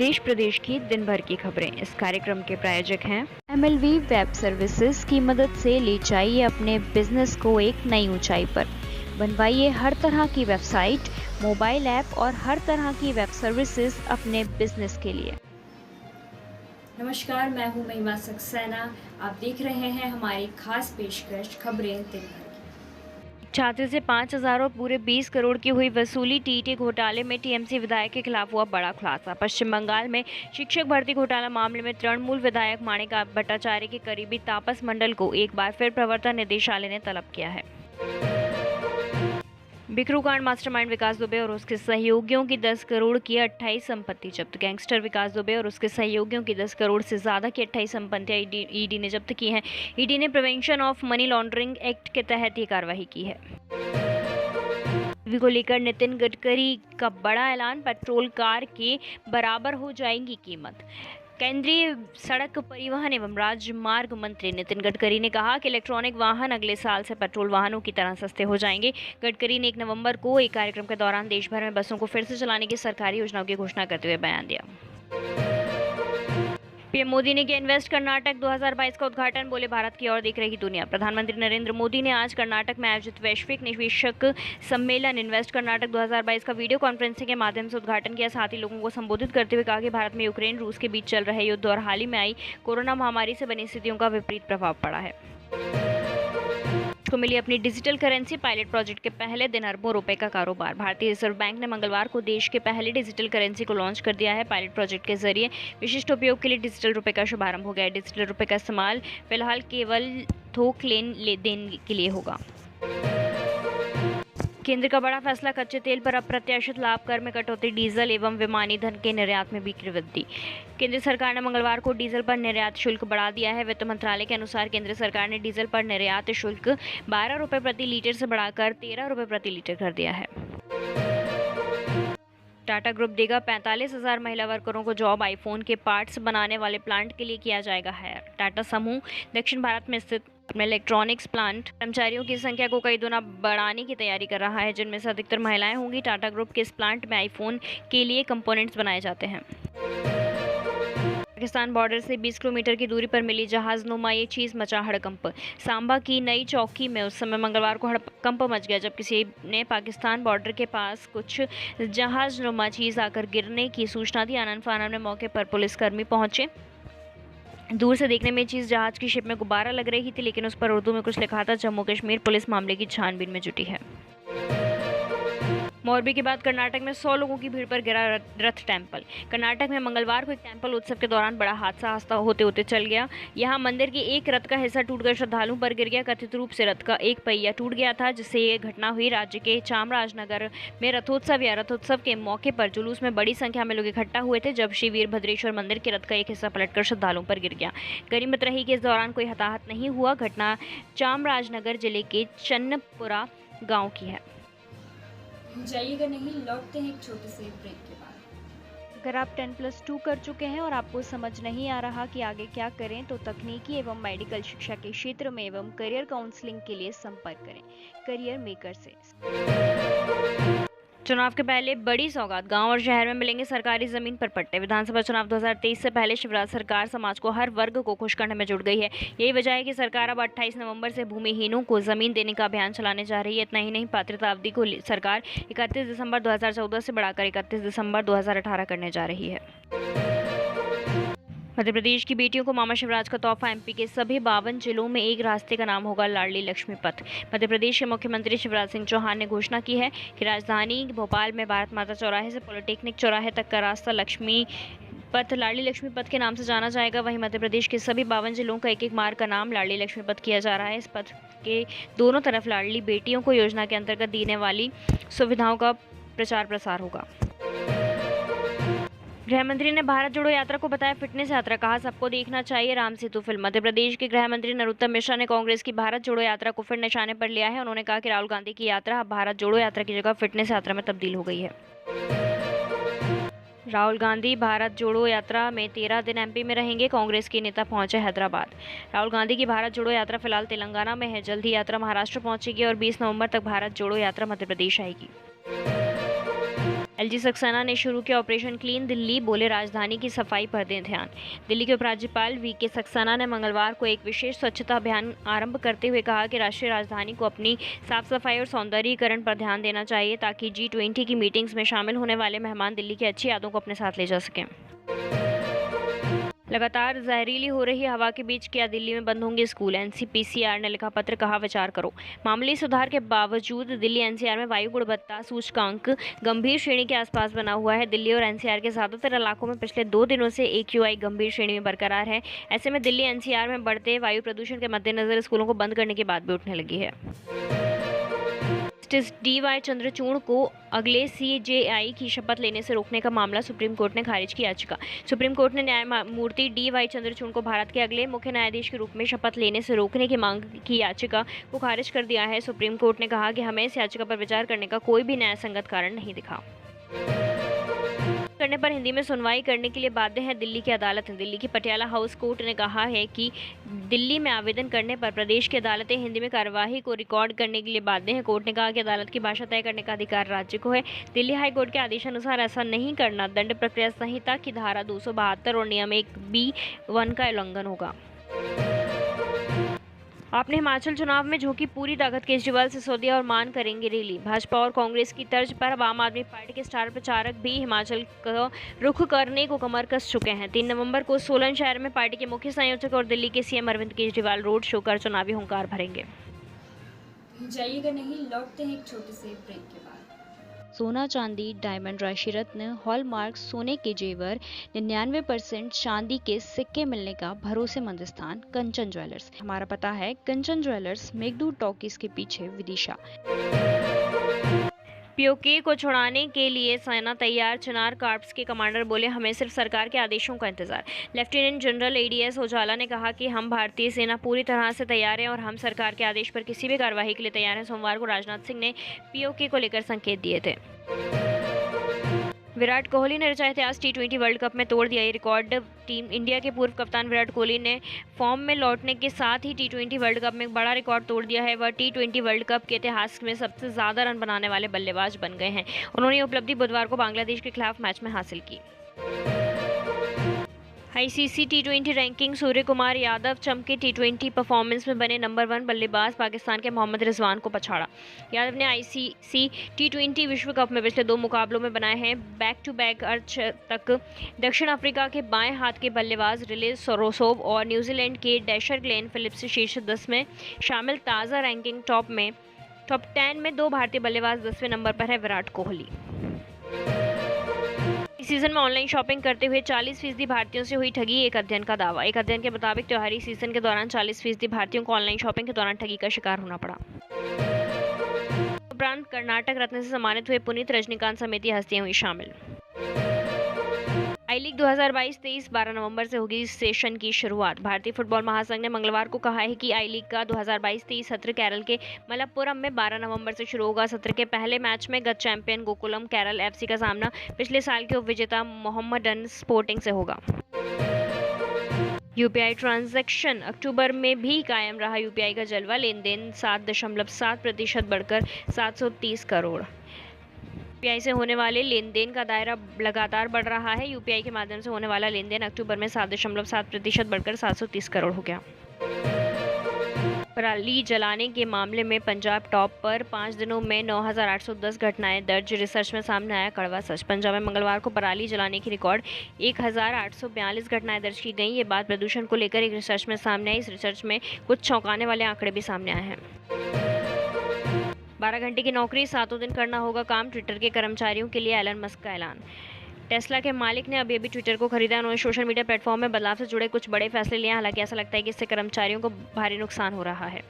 देश प्रदेश की दिन भर की खबरें। इस कार्यक्रम के प्रायोजक हैं MLV वेब सर्विसेज की मदद से ले जाइए अपने बिजनेस को एक नई ऊंचाई पर। बनवाइए हर तरह की वेबसाइट, मोबाइल ऐप और हर तरह की वेब सर्विसेज अपने बिजनेस के लिए। नमस्कार, मैं हूं महिमा सक्सेना। आप देख रहे हैं हमारी खास पेशकश खबरें दिन भर की। छात्र से 5,000 और पूरे 20 करोड़ की हुई वसूली। टीटी घोटाले में टीएमसी विधायक के खिलाफ हुआ बड़ा खुलासा। पश्चिम बंगाल में शिक्षक भर्ती घोटाला मामले में तृणमूल विधायक माणिक भट्टाचार्य के करीबी तापस मंडल को एक बार फिर प्रवर्तन निदेशालय ने तलब किया है। बिकरू कांड मास्टरमाइंड विकास दुबे और उसके सहयोगियों की 10 करोड़ की 28 संपत्ति जब्त। गैंगस्टर विकास दुबे और उसके सहयोगियों की 10 करोड़ से ज्यादा की 28 संपत्तियां ईडी ने जब्त की हैं। ईडी ने prevention of money laundering act के तहत ये कार्रवाई की है। को लेकर नितिन गडकरी का बड़ा ऐलान, पेट्रोल कार के बराबर हो जाएगी कीमत। केंद्रीय सड़क परिवहन एवं राजमार्ग मंत्री नितिन गडकरी ने कहा कि इलेक्ट्रॉनिक वाहन अगले साल से पेट्रोल वाहनों की तरह सस्ते हो जाएंगे। गडकरी ने 1 नवंबर को एक कार्यक्रम के दौरान देश भर में बसों को फिर से चलाने की सरकारी योजनाओं की घोषणा करते हुए बयान दिया। पीएम मोदी ने किया इन्वेस्ट कर्नाटक 2022 का उद्घाटन। बोले, भारत की ओर देख रही दुनिया। प्रधानमंत्री नरेंद्र मोदी ने आज कर्नाटक में आयोजित वैश्विक निवेशक सम्मेलन इन्वेस्ट कर्नाटक 2022 का वीडियो कॉन्फ्रेंसिंग के माध्यम से उद्घाटन किया। साथ ही लोगों को संबोधित करते हुए कहा कि भारत में यूक्रेन रूस के बीच चल रहे युद्ध और हाल ही में आई कोरोना महामारी से बनी स्थितियों का विपरीत प्रभाव पड़ा है। को मिली अपनी डिजिटल करेंसी। पायलट प्रोजेक्ट के पहले दिन अरबों रुपए का कारोबार। भारतीय रिजर्व बैंक ने मंगलवार को देश के पहले डिजिटल करेंसी को लॉन्च कर दिया है। पायलट प्रोजेक्ट के जरिए विशिष्ट उपयोग के लिए डिजिटल रुपए का शुभारंभ हो गया है। डिजिटल रुपए का इस्तेमाल फिलहाल केवल थोक लेन देन के लिए होगा। केंद्र का बड़ा फैसला, कच्चे तेल पर अप्रत्याशित लाभ कर में कटौती। डीजल एवं विमान ईंधन के निर्यात में भी वृद्धि। केंद्र सरकार ने मंगलवार को डीजल पर निर्यात शुल्क बढ़ा दिया है। वित्त मंत्रालय के अनुसार केंद्र सरकार ने डीजल पर निर्यात शुल्क 12 रुपये प्रति लीटर से बढ़ाकर 13 रुपये प्रति लीटर कर दिया है। टाटा ग्रुप देगा 45,000 महिला वर्करों को जॉब। आईफोन के पार्ट्स बनाने वाले प्लांट के लिए किया जाएगा हायर। टाटा समूह दक्षिण भारत में स्थित इलेक्ट्रॉनिक्स प्लांट कर्मचारियों की संख्या को कई गुना बढ़ाने की तैयारी कर रहा है, जिनमें से अधिकतर महिलाएं होंगी। टाटा ग्रुप के इस प्लांट में आईफोन के लिए कंपोनेंट्स बनाए जाते हैं। पाकिस्तान बॉर्डर से 20 किलोमीटर की दूरी पर मिली जहाजनुमा ये चीज मचा हड़कंप। सांबा की नई चौकी में उस समय मंगलवार को हड़कंप मच गया जब किसी ने पाकिस्तान बॉर्डर के पास कुछ जहाजनुमा चीज आकर गिरने की सूचना दी। आनन फानन में मौके पर पुलिसकर्मी पहुंचे। दूर से देखने में चीज जहाज की शिप में गुब्बारा लग रही थी, लेकिन उस पर उर्दू में कुछ लिखा था। जम्मू कश्मीर पुलिस मामले की छानबीन में जुटी है। मोरबी के बाद कर्नाटक में 100 लोगों की भीड़ पर गिरा रथ टेम्पल। कर्नाटक में मंगलवार को एक टेम्पल उत्सव के दौरान बड़ा हादसा होते होते चल गया। यहां मंदिर के एक रथ का हिस्सा टूटकर श्रद्धालुओं पर गिर गया। कथित रूप से रथ का एक पहिया टूट गया था, जिससे ये घटना हुई। राज्य के चामराजनगर में रथोत्सव के मौके पर जुलूस में बड़ी संख्या में लोग इकट्ठा हुए थे, जब श्री वीरभद्रेश्वर मंदिर के रथ का एक हिस्सा पलटकर श्रद्धालुओं पर गिर गया। गनीमत रही कि इस दौरान कोई हताहत नहीं हुआ। घटना चामराजनगर जिले के चन्नपुरा गाँव की है। जाइएगा नहीं, लौटते हैं एक छोटे से ब्रेक के बाद। अगर आप 10+2 कर चुके हैं और आपको समझ नहीं आ रहा कि आगे क्या करें, तो तकनीकी एवं मेडिकल शिक्षा के क्षेत्र में एवं करियर काउंसलिंग के लिए संपर्क करें करियर मेकर से। चुनाव के पहले बड़ी सौगात। गांव और शहर में मिलेंगे सरकारी जमीन पर पट्टे। विधानसभा चुनाव 2023 से पहले शिवराज सरकार समाज को हर वर्ग को खुश करने में जुट गई है। यही वजह है कि सरकार अब 28 नवंबर से भूमिहीनों को जमीन देने का अभियान चलाने जा रही है। इतना ही नहीं, पात्रता अवधि को सरकार 31 दिसंबर 2014 से बढ़ाकर 31 दिसंबर 2018 करने जा रही है। मध्य प्रदेश की बेटियों को मामा शिवराज का तोहफा। एमपी के सभी 52 जिलों में एक रास्ते का नाम होगा लाडली लक्ष्मी पथ। मध्य प्रदेश के मुख्यमंत्री शिवराज सिंह चौहान ने घोषणा की है कि राजधानी भोपाल में भारत माता चौराहे से पॉलिटेक्निक चौराहे तक का रास्ता लक्ष्मी पथ लाडली लक्ष्मी पथ के नाम से जाना जाएगा। वहीं मध्य प्रदेश के सभी 52 जिलों का एक मार्ग का नाम लाडली लक्ष्मी पथ किया जा रहा है। इस पथ के दोनों तरफ लाडली बेटियों को योजना के अंतर्गत देने वाली सुविधाओं का प्रचार प्रसार होगा। गृह मंत्री ने भारत जोड़ो यात्रा को बताया फिटनेस यात्रा। कहा, सबको देखना चाहिए राम सेतु फिल्म। मध्य प्रदेश के गृह मंत्री नरोत्तम मिश्रा ने कांग्रेस की भारत जोड़ो यात्रा को फिर निशाने पर लिया है। उन्होंने कहा कि राहुल गांधी की यात्रा अब भारत जोड़ो यात्रा की जगह फिटनेस यात्रा में तब्दील हो गई है। राहुल गांधी भारत जोड़ो यात्रा में 13 दिन एमपी में रहेंगे। कांग्रेस के नेता पहुंचे हैदराबाद। राहुल गांधी की भारत जोड़ो यात्रा फिलहाल तेलंगाना में है। जल्द ही यात्रा महाराष्ट्र पहुंचेगी और 20 नवंबर तक भारत जोड़ो यात्रा मध्य प्रदेश आएगी। एलजी सक्सेना ने शुरू किया ऑपरेशन क्लीन दिल्ली, बोले राजधानी की सफाई पर दें ध्यान। दिल्ली के उपराज्यपाल वीके सक्सेना ने मंगलवार को एक विशेष स्वच्छता अभियान आरंभ करते हुए कहा कि राष्ट्रीय राजधानी को अपनी साफ सफाई और सौंदर्यीकरण पर ध्यान देना चाहिए ताकि G20 की मीटिंग्स में शामिल होने वाले मेहमान दिल्ली की अच्छी यादों को अपने साथ ले जा सकें। लगातार जहरीली हो रही हवा के बीच क्या दिल्ली में बंद होंगे स्कूल? एनसीपीसीआर ने लिखा पत्र, कहा विचार करो। मामूली सुधार के बावजूद दिल्ली एनसीआर में वायु गुणवत्ता सूचकांक गंभीर श्रेणी के आसपास बना हुआ है। दिल्ली और एनसीआर के ज़्यादातर इलाकों में पिछले 2 दिनों से AQI गंभीर श्रेणी में बरकरार है। ऐसे में दिल्ली एनसीआर में बढ़ते वायु प्रदूषण के मद्देनजर स्कूलों को बंद करने की बात भी उठने लगी है। जस्टिस DY चंद्रचूड़ को अगले CJI की शपथ लेने से रोकने का मामला सुप्रीम कोर्ट ने खारिज की याचिका। सुप्रीम कोर्ट ने न्यायमूर्ति DY चंद्रचूड़ को भारत के अगले मुख्य न्यायाधीश के रूप में शपथ लेने से रोकने की मांग की याचिका को खारिज कर दिया है। सुप्रीम कोर्ट ने कहा कि हमें इस याचिका पर विचार करने का कोई भी न्यायसंगत कारण नहीं दिखा करने पर हिंदी में सुनवाई करने के लिए बाध्य है दिल्ली की अदालत। दिल्ली की पटियाला हाउस कोर्ट ने कहा है कि दिल्ली में आवेदन करने पर प्रदेश की अदालतें हिंदी में कार्यवाही को रिकॉर्ड करने के लिए बाध्य हैं। कोर्ट ने कहा कि अदालत की भाषा तय करने का अधिकार राज्य को है। दिल्ली हाई कोर्ट के आदेशानुसार ऐसा नहीं करना दंड प्रक्रिया संहिता की धारा 272 और नियम 1B1 का उल्लंघन होगा। आपने हिमाचल चुनाव में झोंकी पूरी ताकत, केजरीवाल सिसोदिया और मान करेंगे रैली। भाजपा और कांग्रेस की तर्ज पर अब आम आदमी पार्टी के स्टार प्रचारक भी हिमाचल का रुख करने को कमर कस चुके हैं। 3 नवंबर को सोलन शहर में पार्टी के मुख्य संयोजक और दिल्ली के CM Arvind Kejriwal road show कर चुनावी हुंकार भरेंगे। जाइएगा नहीं, लौटते हैं एक छोटे से ब्रेक के बाद। सोना, चांदी, डायमंड, राशि रत्न, हॉलमार्क, सोने के जेवर, 99% चांदी के सिक्के मिलने का भरोसेमंद स्थान कंचन ज्वेलर्स। हमारा पता है कंचन ज्वेलर्स, मेघदूत टॉकीज के पीछे, विदिशा। POK को छुड़ाने के लिए सेना तैयार, चिनार कॉर्प्स के कमांडर बोले हमें सिर्फ सरकार के आदेशों का इंतजार। लेफ्टिनेंट जनरल ADS उजाला ने कहा कि हम भारतीय सेना पूरी तरह से तैयार हैं और हम सरकार के आदेश पर किसी भी कार्रवाई के लिए तैयार हैं। सोमवार को राजनाथ सिंह ने POK को लेकर संकेत दिए थे। विराट कोहली ने रचा इतिहास, T20 वर्ल्ड कप में तोड़ दिया ये रिकॉर्ड। टीम इंडिया के पूर्व कप्तान विराट कोहली ने फॉर्म में लौटने के साथ ही T20 वर्ल्ड कप में एक बड़ा रिकॉर्ड तोड़ दिया है। वह T20 वर्ल्ड कप के इतिहास में सबसे ज़्यादा रन बनाने वाले बल्लेबाज बन गए हैं। उन्होंने ये उपलब्धि बुधवार को बांग्लादेश के खिलाफ मैच में हासिल की। ICC T20 ranking, Surya Kumar Yadav चमके, T20 परफॉर्मेंस में बने नंबर 1 बल्लेबाज, पाकिस्तान के मोहम्मद रिजवान को पछाड़ा। यादव ने ICC T20 विश्व कप में पिछले 2 मुकाबलों में बनाए हैं बैक टू बैक अर्धशतक। दक्षिण अफ्रीका के बाएं हाथ के बल्लेबाज रिले सोरोसोव और न्यूजीलैंड के डैशर ग्लेन फिलिप्स शीर्ष 10 में शामिल। ताज़ा रैंकिंग टॉप 10 में 2 भारतीय बल्लेबाज 10वें नंबर पर है विराट कोहली। इस सीजन में ऑनलाइन शॉपिंग करते हुए 40% भारतीयों से हुई ठगी, एक अध्ययन का दावा। एक अध्ययन के मुताबिक त्योहारी सीजन के दौरान 40% भारतीयों को ऑनलाइन शॉपिंग के दौरान ठगी का शिकार होना पड़ा। उपरांत कर्नाटक रत्न से सम्मानित हुए पुनीत, रजनीकांत समेत हस्तियां हुई शामिल। I-लीग 2022-23 12 नवंबर से होगी सेशन की शुरुआत। भारतीय फुटबॉल महासंघ ने मंगलवार को कहा है कि I-लीग का 2022-23 सत्र केरल के मलप्पुरम में 12 नवंबर से शुरू होगा। सत्र के पहले मैच में गत चैंपियन गोकुलम केरल FC का सामना पिछले साल के उपविजेता मोहम्मडन स्पोर्टिंग से होगा। UPI ट्रांजैक्शन अक्टूबर में भी कायम रहा UPI का जलवा, लेन देन 7.7% बढ़कर 730 करोड़। UPI से होने वाले लेन देन का दायरा लगातार बढ़ रहा है। UPI के माध्यम से होने वाला लेन देन अक्टूबर में 7.7% बढ़कर 730 करोड़ हो गया। पराली जलाने के मामले में पंजाब टॉप पर, 5 दिनों में 9,810 घटनाएं दर्ज। रिसर्च में सामने आया कड़वा सच। पंजाब में मंगलवार को पराली जलाने की रिकॉर्ड 1,842 घटनाएं दर्ज की गई। ये बात प्रदूषण को लेकर एक रिसर्च में सामने आई। इस रिसर्च में कुछ चौंकाने वाले आंकड़े भी सामने आए हैं। 12 घंटे की नौकरी, 7 दिन करना होगा काम, ट्विटर के कर्मचारियों के लिए एलन मस्क का ऐलान। टेस्ला के मालिक ने अभी ट्विटर को खरीदा। उन्होंने सोशल मीडिया प्लेटफॉर्म में बदलाव से जुड़े कुछ बड़े फैसले लिए। हालांकि ऐसा लगता है कि इससे कर्मचारियों को भारी नुकसान हो रहा है।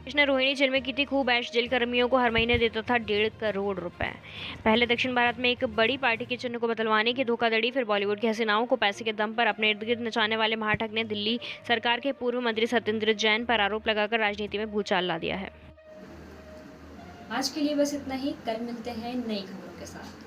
कृष्ण रोहिणी जेल में की थी खूब ऐश, जेल कर्मियों को हर महीने देता था 1.5 करोड़ रुपए। पहले दक्षिण भारत में एक बड़ी पार्टी के चिन्ह को बदलवाने की धोखाधड़ी, फिर बॉलीवुड की हसीनाओं को पैसे के दम पर अपने इर्द गिर्द नचाने वाले महाठग ने दिल्ली सरकार के पूर्व मंत्री सत्येंद्र जैन पर आरोप लगाकर राजनीति में भूचाल ला दिया है। आज के लिए बस इतना ही, कल मिलते हैं नई खबरों के साथ।